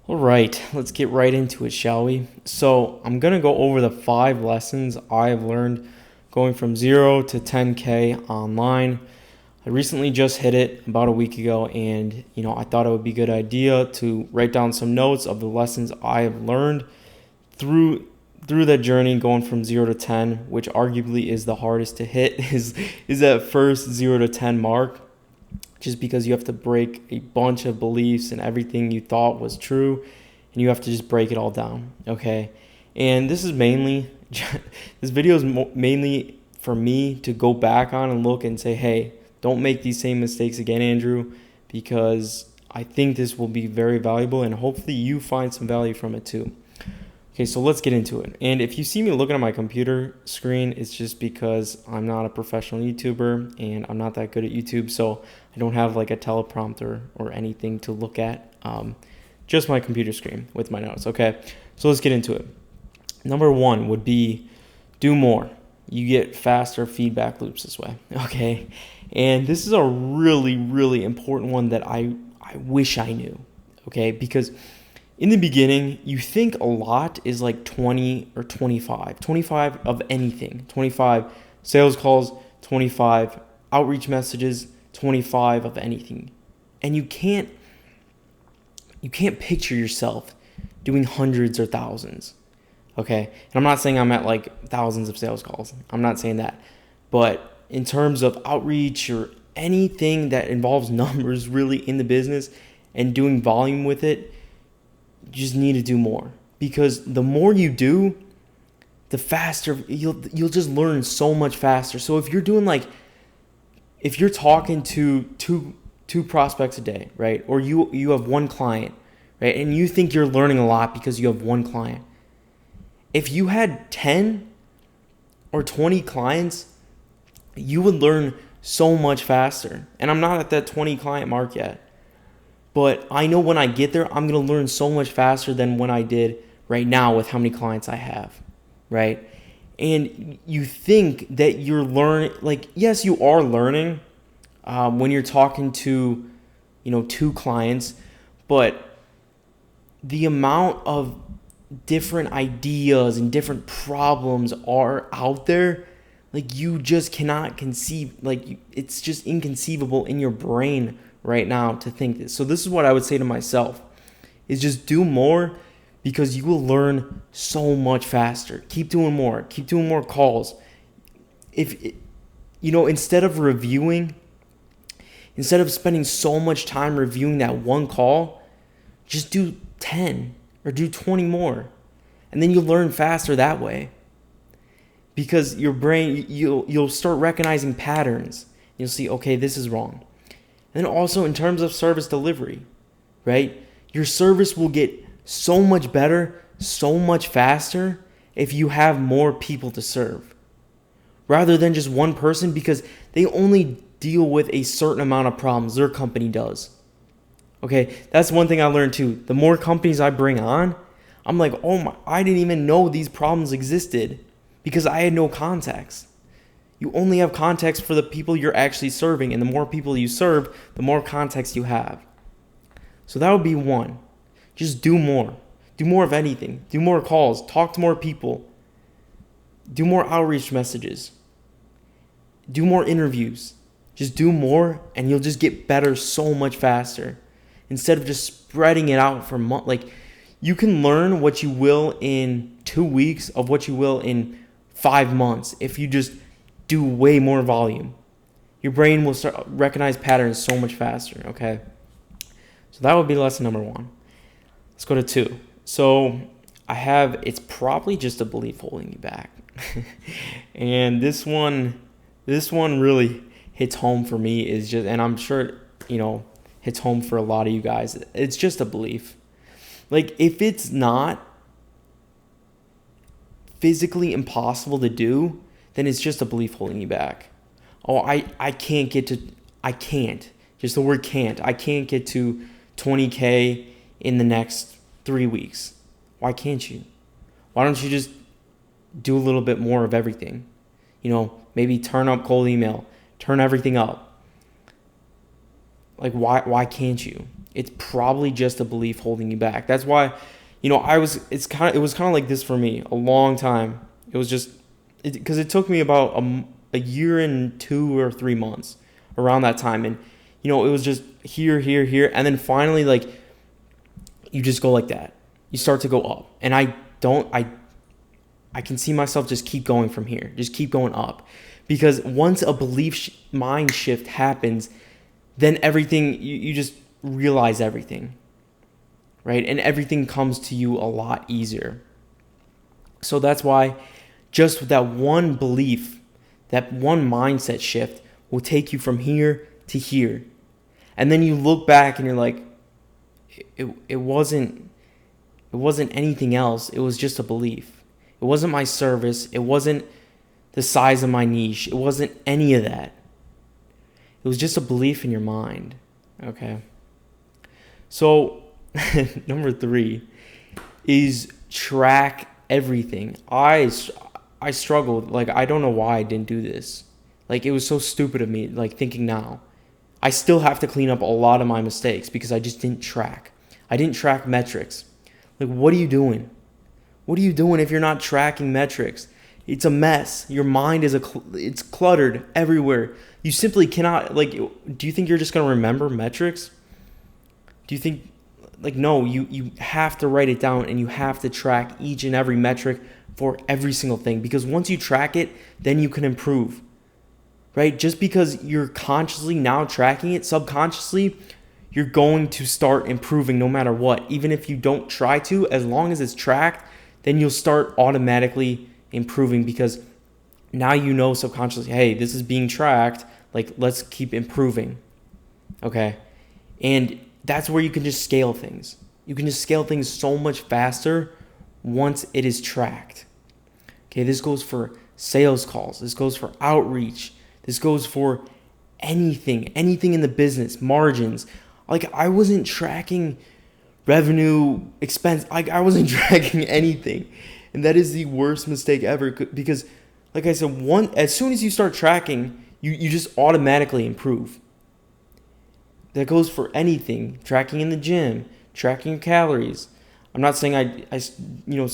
All right, let's get right into it, shall we? So, I'm going to go over the 5 lessons I have learned going from 0 to 10K online. I recently just hit it about a week ago, and I thought it would be a good idea to write down some notes of the lessons I have learned through that journey going from 0 to 10, which arguably is the hardest to hit is that first 0 to 10 mark, just because you have to break a bunch of beliefs and everything you thought was true, and you have to just break it all down. Okay, and this is mainly this video is mainly for me to go back on and look and say, hey, don't make these same mistakes again, Andrew, because I think this will be very valuable, and hopefully you find some value from it too. Okay, so let's get into it. And if you see me looking at my computer screen, it's just because I'm not a professional YouTuber and I'm not that good at YouTube, so I don't have like a teleprompter or anything to look at. Just my computer screen with my notes. Okay, so let's get into it. Number 1 would be do more. You get faster feedback loops this way. Okay, and this is a really, really important one that I wish I knew. Okay, because in the beginning, you think a lot is like 20 or 25. 25 of anything. 25 sales calls, 25 outreach messages, 25 of anything. And you can't picture yourself doing hundreds or thousands. Okay? And I'm not saying I'm at like thousands of sales calls. I'm not saying that. But in terms of outreach or anything that involves numbers really in the business and doing volume with it, you just need to do more, because the more you do, the faster you'll just learn so much faster. So if you're talking to two prospects a day, right? Or you have one client, right? And you think you're learning a lot because you have one client. If you had 10 or 20 clients, you would learn so much faster. And I'm not at that 20 client mark yet. But I know when I get there, I'm going to learn so much faster than when I did right now with how many clients I have, right? And you think that you're learning, like, yes, you are learning when you're talking to, 2 clients, but the amount of different ideas and different problems are out there, like, you just cannot conceive, like, it's just inconceivable in your brain right now to think this. So this is what I would say to myself, is just do more, because you will learn so much faster. Keep doing more calls. If instead of spending so much time reviewing that one call, just do 10 or do 20 more, and then you'll learn faster that way, because your brain, you'll start recognizing patterns. You'll see, okay, this is wrong. And then also in terms of service delivery, right? Your service will get so much better, so much faster if you have more people to serve, rather than just one person, because they only deal with a certain amount of problems their company does. Okay, that's one thing I learned too. The more companies I bring on, I'm like, oh my, I didn't even know these problems existed, because I had no context. You only have context for the people you're actually serving, and the more people you serve, the more context you have. So that would be 1. Just do more. Do more of anything. Do more calls. Talk to more people. Do more outreach messages. Do more interviews. Just do more, and you'll just get better so much faster. Instead of just spreading it out for months. Like, you can learn what you will in 2 weeks of what you will in 5 months if you just do way more volume. Your brain will start recognize patterns so much faster. Okay, so that would be lesson number 1. Let's go to 2. So it's probably just a belief holding you back. And this one really hits home for me, and I'm sure hits home for a lot of you guys. It's just a belief. Like, if it's not physically impossible to do, then it's just a belief holding you back. Oh, I can't, just the word can't. I can't get to 20K in the next 3 weeks. Why can't you? Why don't you just do a little bit more of everything? Maybe turn up cold email, turn everything up. Like, why can't you? It's probably just a belief holding you back. That's why, it was kind of like this for me a long time. It was just because it took me about a year and 2 or 3 months around that time, and it was just here, and then finally, like, you just go like that. You start to go up, and I can see myself just keep going from here, just keep going up, because once a belief mind shift happens, then everything, you just realize everything, right? And everything comes to you a lot easier. So that's why just that one belief, that one mindset shift will take you from here to here. And then you look back and you're like, it wasn't anything else. It was just a belief. It wasn't my service. It wasn't the size of my niche. It wasn't any of that. It was just a belief in your mind. Okay. So number 3 is track everything. I struggled. Like, I don't know why I didn't do this. Like, it was so stupid of me, like, thinking now. I still have to clean up a lot of my mistakes because I just didn't track. I didn't track metrics. Like, what are you doing? What are you doing if you're not tracking metrics? It's a mess. Your mind it's cluttered everywhere. You simply cannot, like, do you think you're just going to remember metrics? Do you think, like, no, you have to write it down, and you have to track each and every metric for every single thing, because once you track it, then you can improve, right? Just because you're consciously now tracking it, subconsciously, you're going to start improving no matter what. Even if you don't try to, as long as it's tracked, then you'll start automatically improving, because now you know subconsciously, hey, this is being tracked, like, let's keep improving. Okay? And that's where you can just scale things. You can just scale things so much faster once it is tracked. Okay, this goes for sales calls. This goes for outreach. This goes for anything in the business, margins. Like, I wasn't tracking revenue, expense. Like, I wasn't tracking anything. And that is the worst mistake ever, because, like I said, as soon as you start tracking, you just automatically improve. That goes for anything. Tracking in the gym, tracking your calories. I'm not saying I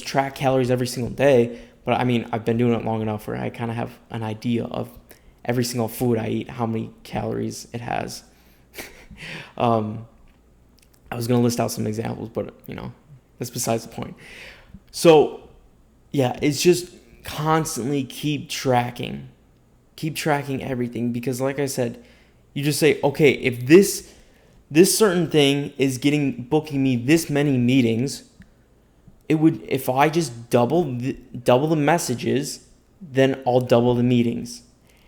track calories every single day, but I mean, I've been doing it long enough where I kind of have an idea of every single food I eat, how many calories it has. I was going to list out some examples, but, that's besides the point. So, yeah, it's just constantly keep tracking everything, because, like I said, you just say, okay, if this certain thing is booking me this many meetings, if I just double the messages, then I'll double the meetings.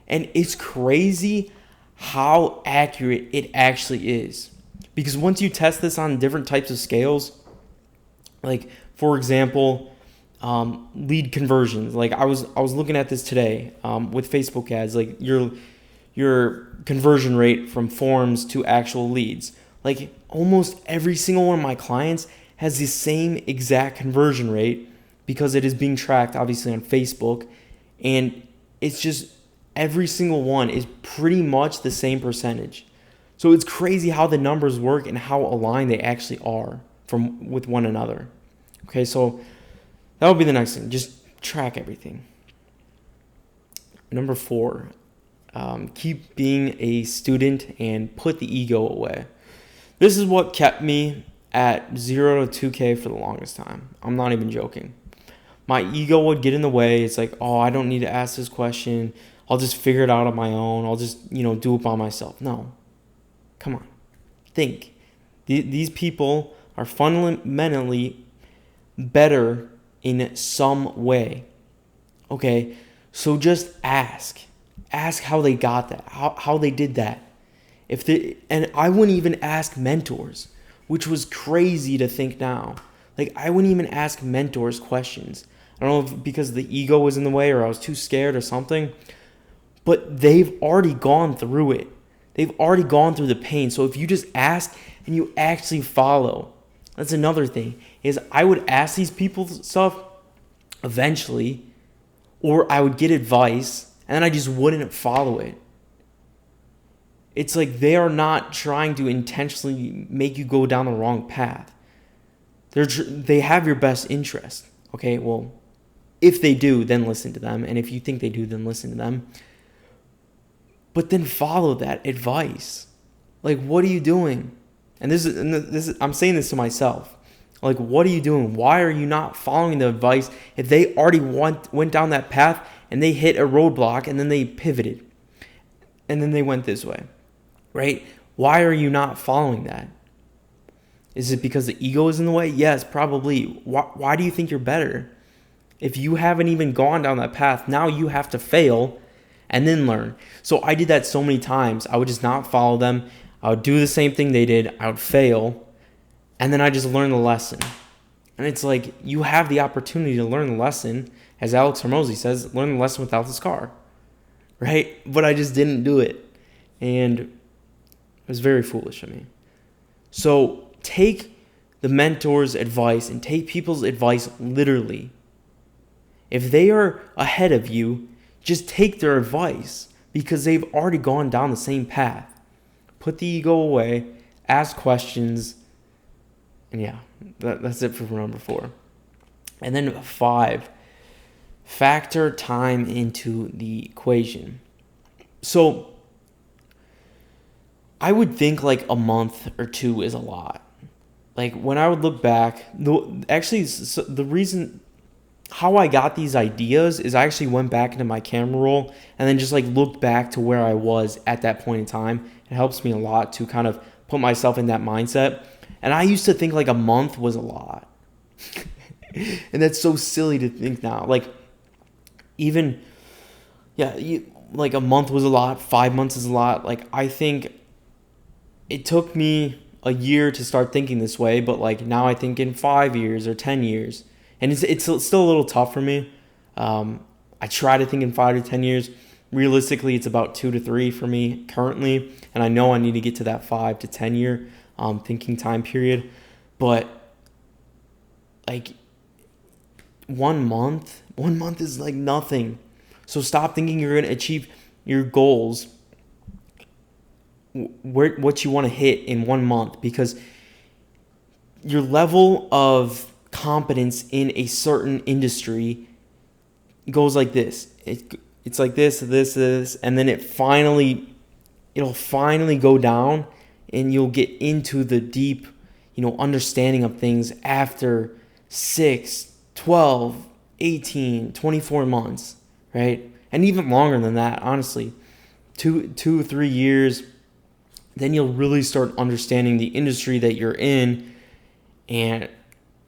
And it's crazy how accurate it actually is, because once you test this on different types of scales, like, for example, lead conversions. Like, I was looking at this today with Facebook ads, like your conversion rate from forms to actual leads. Like, almost every single one of my clients has the same exact conversion rate, because it is being tracked obviously on Facebook, and it's just every single one is pretty much the same percentage. So it's crazy how the numbers work and how aligned they actually are with one another. Okay, so that would be the next thing. Just track everything. Number 4, keep being a student and put the ego away. This is what kept me at 0 to 2K for the longest time. I'm not even joking. My ego would get in the way. It's like, oh, I don't need to ask this question. I'll just figure it out on my own. I'll just, do it by myself. No. Come on. Think. These people are fundamentally better in some way. Okay? So just ask. Ask how they got that. How they did that. And I wouldn't even ask mentors, which was crazy to think now. Like, I wouldn't even ask mentors questions. I don't know if because the ego was in the way or I was too scared or something. But they've already gone through it. They've already gone through the pain. So if you just ask and you actually follow, that's another thing, is I would ask these people stuff eventually, or I would get advice and then I just wouldn't follow it. It's like they are not trying to intentionally make you go down the wrong path. They have your best interest. Okay, well, if they do, then listen to them. And if you think they do, then listen to them. But then follow that advice. Like, what are you doing? And this is I'm saying this to myself. Like, what are you doing? Why are you not following the advice if they already went down that path and they hit a roadblock and then they pivoted and then they went this way, right? Why are you not following that? Is it because the ego is in the way? Yes, probably. Why do you think you're better? If you haven't even gone down that path, now you have to fail and then learn. So I did that so many times. I would just not follow them. I would do the same thing they did. I would fail. And then I just learned the lesson. And it's like, you have the opportunity to learn the lesson. As Alex Hormozi says, learn the lesson without the scar. Right? But I just didn't do it. And it was very foolish of me. So take the mentor's advice and take people's advice literally. If they are ahead of you, just take their advice because they've already gone down the same path. Put the ego away, ask questions, and yeah, that's it for number 4. And then 5, factor time into the equation. So I would think like a month or 2 is a lot. Like when I would look back, the reason how I got these ideas is I actually went back into my camera roll and then just like looked back to where I was at that point in time. It helps me a lot to kind of put myself in that mindset. And I used to think like a month was a lot. And that's so silly to think now. Like even, like a month was a lot. 5 months is a lot. Like I think it took me a year to start thinking this way, but like now I think in 5 years or 10 years. And it's still a little tough for me. I try to think in 5 to 10 years. Realistically, it's about 2 to 3 for me currently. And I know I need to get to that 5 to 10 year thinking time period. But like 1 month is like nothing. So stop thinking you're going to achieve your goals, what you want to hit in 1 month, because your level of competence in a certain industry goes like this. It's like this, and then it'll finally go down, and you'll get into the deep, understanding of things after 6, 12, 18, 24 months, right? And even longer than that, honestly. 2 or 3 years, then you'll really start understanding the industry that you're in. And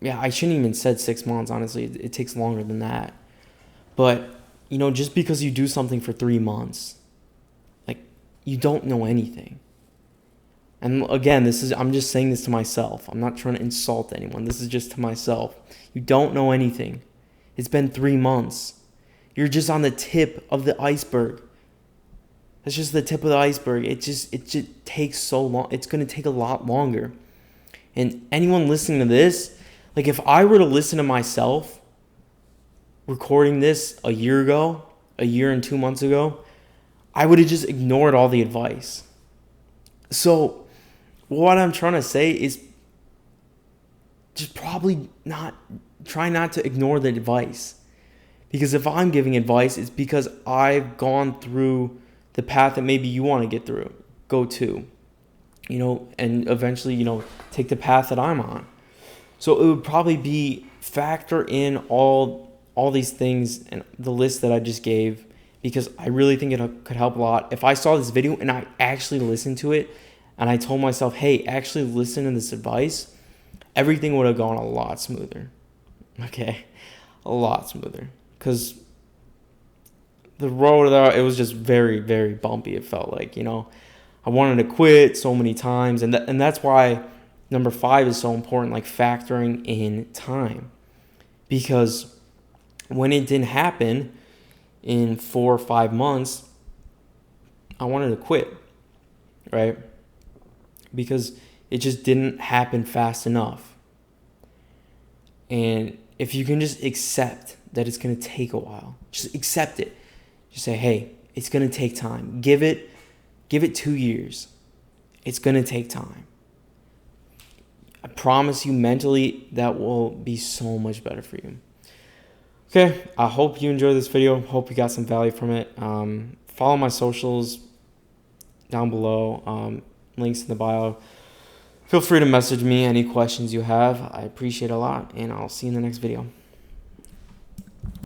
yeah, I shouldn't even said 6 months, honestly. It takes longer than that. But, just because you do something for 3 months, like, you don't know anything. And again, I'm just saying this to myself. I'm not trying to insult anyone. This is just to myself. You don't know anything. It's been 3 months. You're just on the tip of the iceberg. That's just the tip of the iceberg. It just takes so long. It's going to take a lot longer. And anyone listening to this, like if I were to listen to myself recording this a year and 2 months ago, I would have just ignored all the advice. So what I'm trying to say is just probably try not to ignore the advice. Because if I'm giving advice, it's because I've gone through the path that maybe you want to go to, and eventually, take the path that I'm on. So it would probably be factor in all these things and the list that I just gave, because I really think it could help a lot. If I saw this video and I actually listened to it and I told myself, hey, actually listen to this advice, everything would have gone a lot smoother. Okay? A lot smoother. Because the road there, it was just very, very bumpy. It felt like, I wanted to quit so many times. And that's why number 5 is so important, like factoring in time. Because when it didn't happen in 4 or 5 months, I wanted to quit, right? Because it just didn't happen fast enough. And if you can just accept that it's going to take a while, just accept it. Just say, hey, it's going to take time. Give it Give it 2 years. It's going to take time. I promise you, mentally, that will be so much better for you. Okay, I hope you enjoyed this video. Hope you got some value from it. Follow my socials down below. Links in the bio. Feel free to message me any questions you have. I appreciate it a lot, and I'll see you in the next video.